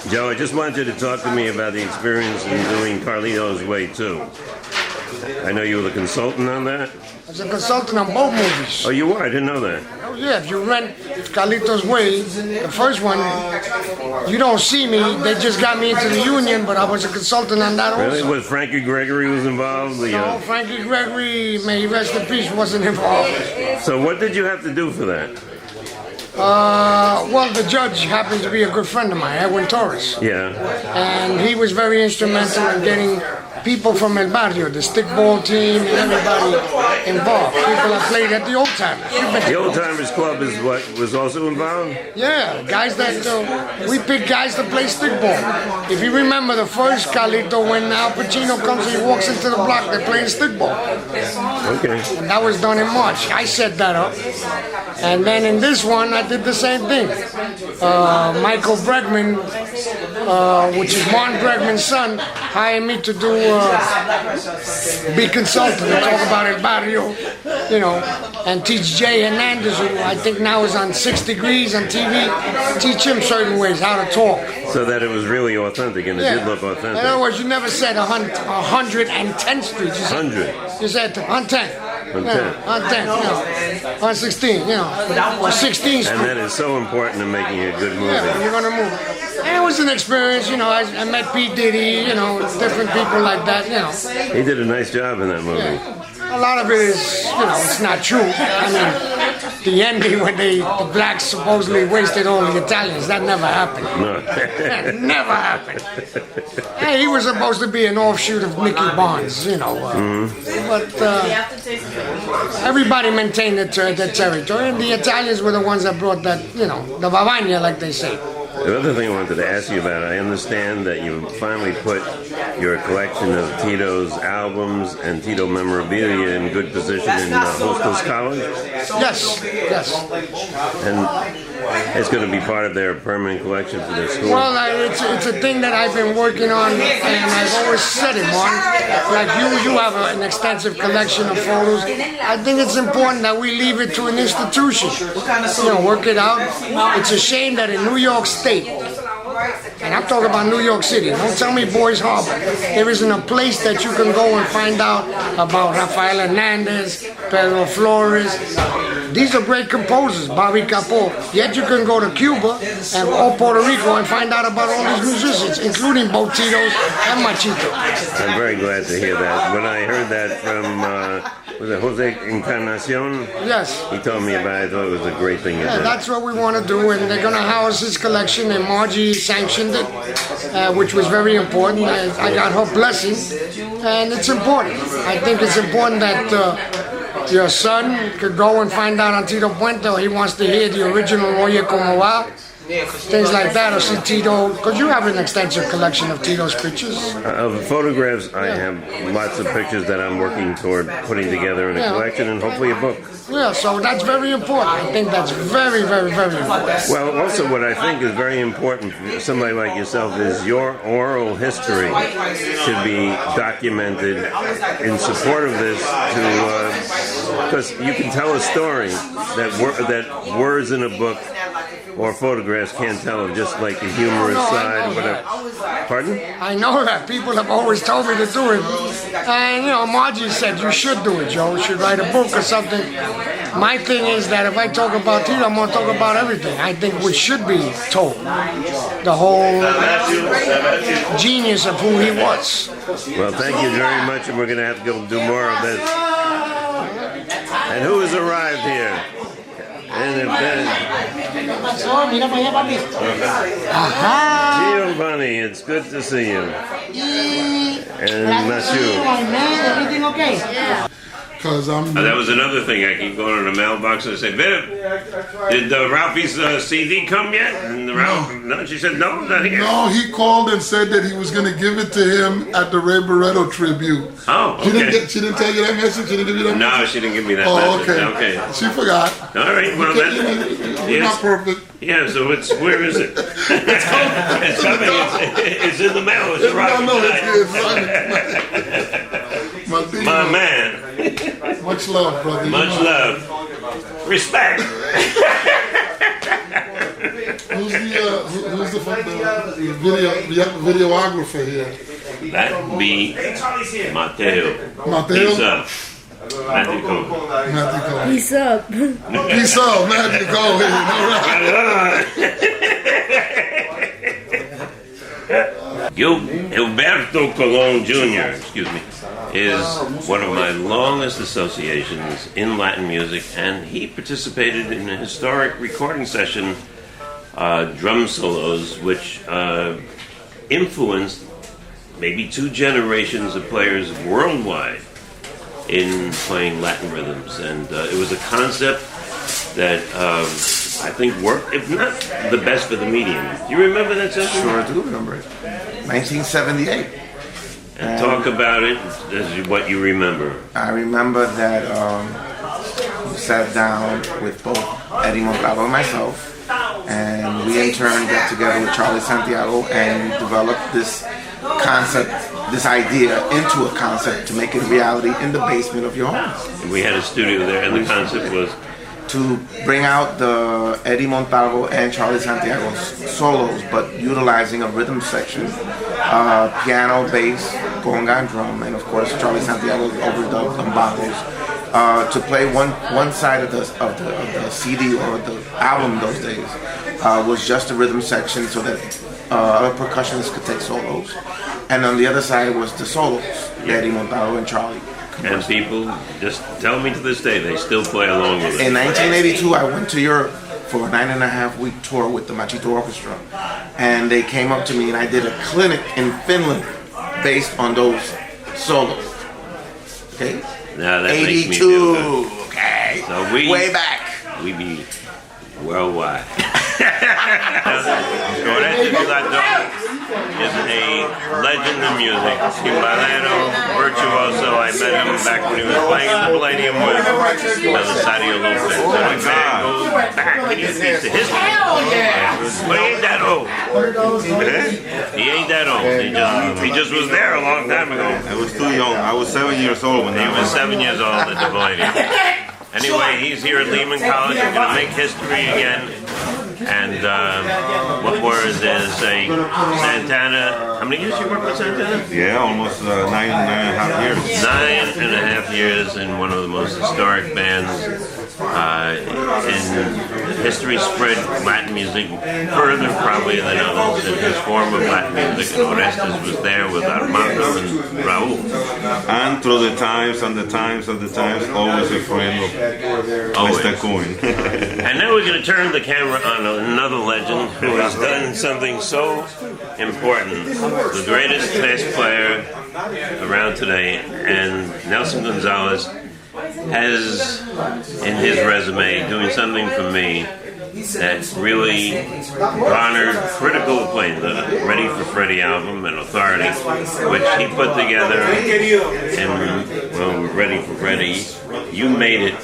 Joe, I just wanted you to talk to me about the experience in doing Carlito's Way too. I know you were the consultant on that. I was a consultant on both movies. Oh, you were? I didn't know that. Oh yeah, if you rent Carlito's Way, the first one, you don't see me. They just got me into the union, but I was a consultant on that Really? also. Was Frankie Gregory was involved? No, Frankie Gregory, may he rest in peace, wasn't involved. So what did you have to do for that? Well, the judge happens to be a good friend of mine, Edwin Torres. Yeah. And he was very instrumental in getting people from El Barrio, the stickball team, and everybody involved. People that played at the Old Timers. The Old Timers Club is what was also involved? Yeah, guys that, we picked guys to play stickball. If you remember the first Carlito, when Al Pacino comes and he walks into the block, they're playing stickball. Okay. And that was done in March. I set that up. And then in this one, I did the same thing. Michael Bregman, which is Martin Bregman's son, hired me to do be consultant and talk about El Barrio, you know, and teach Jay Hernandez, who I think now is on 6 Degrees on TV, teach him certain ways how to talk. So that it was really authentic and it did look authentic. In other words, you never said 110th Street. You said 100. You said 110. On 10. Yeah, on 10, you know, on 16, you know, or 16th Street. And that is so important in making a good movie. Yeah, you're gonna move. And it was an experience, you know. I met P. Diddy, you know, different people like that, you know. He did a nice job in that movie. Yeah. A lot of it is, you know, it's not true. I mean, the ending when the blacks supposedly wasted all the Italians, that never happened. No. That never happened. Hey, he was supposed to be an offshoot of Mickey Barnes, you know. But everybody maintained their territory, and the Italians were the ones that brought that, you know, the Bavagna, like they say. The other thing I wanted to ask you about, I understand that you finally put your collection of Tito's albums and Tito memorabilia in good position in Hostos College? Yes, yes. And it's going to be part of their permanent collection for their school? Well, it's a thing that I've been working on, and I've always said it, Martin. Like you have an extensive collection of photos. I think it's important that we leave it to an institution. You know, work it out. It's a shame that in New York State, and I'm talking about New York City, don't tell me Boys Harbor, there isn't a place that you can go and find out about Rafael Hernandez, Pedro Flores. These are great composers, Bobby Capó. Yet you can go to Cuba or Puerto Rico and find out about all these musicians, including both Titos and Machito. I'm very glad to hear that. When I heard that from, was it Jose Encarnacion? Yes. He told me about it. I thought it was a great thing to do. That's what we want to do, and they're going to house his collection, and Margie sanctioned it, which was very important. I got her blessing, and it's important. I think it's important that your son could go and find out on Tito Puente, or he wants to hear the original Oye Como Va, things like that, or see Tito, because you have an extensive collection of Tito's pictures. Of photographs, I have lots of pictures that I'm working toward putting together in a collection and hopefully a book. Yeah, so that's very important. I think that's very, very, very important. Well, also what I think is very important for somebody like yourself is your oral history should be documented in support of this, because you can tell a story that words in a book or photographs can't tell of, just like the humorous side or whatever. Pardon? I know that. People have always told me to do it. And, you know, Margie said, you should do it, Joe. You should write a book or something. My thing is that if I talk about Tito, I'm going to talk about everything. I think what should be told. The whole genius of who he was. Well, thank you very much, and we're going to have to go do more of this. And who has arrived here? And Giovanni, it's good to see you. And Matthew. Everything okay? That was another thing. I keep going to the mailbox and I say, Viv, did Ralphie's CD come yet? And no, she said, no, not here. No, he called and said that he was going to give it to him at the Ray Barretto tribute. Oh, okay. She didn't tell you that message? She didn't give you that message? No, she didn't give me that message. Okay. She forgot. All right, well, We're not perfect. Yeah, so where is it? It's coming. It's coming. It's in the mail. It's arriving tonight. My man. Much love, brother. Much love. Respect. Who's the videographer here? That would be Mateo. Mateo? Peace up. Magico. Peace up. Peace up, Magico. Gilberto Colon Jr., excuse me, is one of my longest associations in Latin music, and he participated in a historic recording session, drum solos, which influenced maybe 2 generations of players worldwide in playing Latin rhythms. And it was a concept that I think worked, if not the best for the medium. Do you remember that session? Sure do remember it. 1978. And talk about it as what you remember. I remember that we sat down with both Eddie Montalvo and myself, and we in turn got together with Charlie Santiago and developed this concept, this idea into a concept to make it a reality in the basement of your home. And we had a studio there, and the concept was to bring out the Eddie Montalvo and Charlie Santiago's solos, but utilizing a rhythm section, piano, bass, conga, and drum, and of course Charlie Santiago's overdubs and bongos, to play one side of the CD or the album those days was just a rhythm section, so that other percussionists could take solos, and on the other side was the solos, Eddie Montalvo and Charlie. And people just tell me to this day they still play along with it. In 1982, I went to Europe for a 9.5-week tour with the Machito Orchestra, and they came up to me and I did a clinic in Finland based on those solos. Okay, Now that makes me feel 82. good. Okay, So we way back. We be worldwide. Orestes Vilato is a legend in music. Barretto, virtuoso. I met him back when he was playing in the Palladium with Sadio Lopez. So the man goes back and he speaks to history. But he ain't that old. He ain't that old. He just was there a long time ago. I was too young. I was 7 years old when He was 7 years old at the Palladium. Anyway, he's here at Lehman College. We're going to make history again. And what was this? Santana. How many years you worked with Santana? Yeah, almost 9.5 years. 9.5 years in one of the most historic bands in history. Spread Latin music further probably than others in his form of Latin music. And Orestes was there with Armando and Raul. And through the times and the times and the times, always a friend of Mr. Cohen. And now we're going to turn the camera on another legend who has done something so important. The greatest bass player around today, and Nelson Gonzalez has in his resume doing something for me that really garnered critical acclaim. The Ready for Freddie album and Authority, which he put together, and well, Ready for Freddie, you made it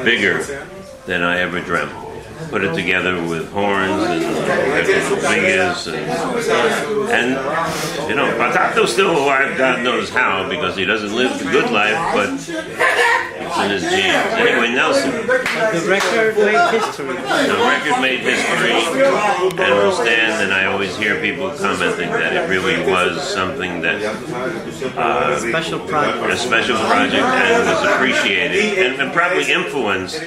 bigger than I ever dreamt. Put it together with horns and fingers and you know, Patato's still alive, God knows how, because he doesn't live the good life, but it's in his genes. Anyway, Nelson. The record made history. The record made history and will stand, and I always hear people commenting that it really was something that A special project. a special project and was appreciated and probably influenced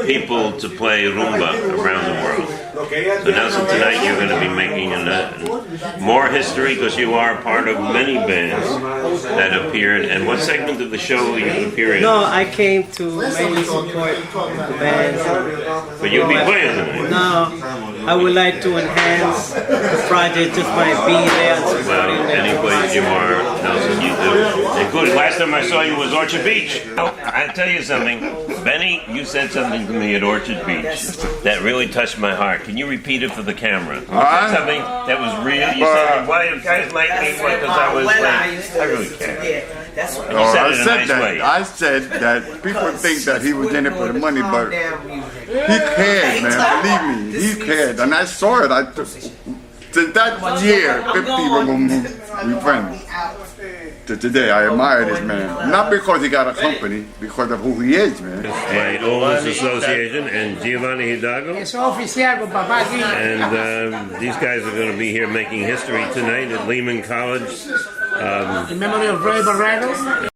people to play rumba around the world. So Nelson, tonight you're going to be making more history because you are part of many bands that appeared. And what segment of the show you appear in? No, I came to mainly support the bands. But you'll be playing tonight. No, I would like to enhance the project just by being there and Well, supporting them. any place you are, Nelson, you do. And good. Last time I saw you was Orchard Beach. I'll tell you something. Benny, you said something to me at Orchard Beach that really touched my heart. Can you repeat it for the camera? You said something that was real. You said, why do guys like me? Because I was like, I really care. You said it in a nice way. I said that people think that he was in it for the money, but he cared, man. Believe me, he cared, and I saw it. Since that year, 50 we friends. to today. I admire this man. Not because he got a company, because of who he is, man. My oldest association and Giovanni Hidalgo. Es oficial con papá aquí. And these guys are going to be here making history tonight at Lehman College. In memory of Ray Barretto.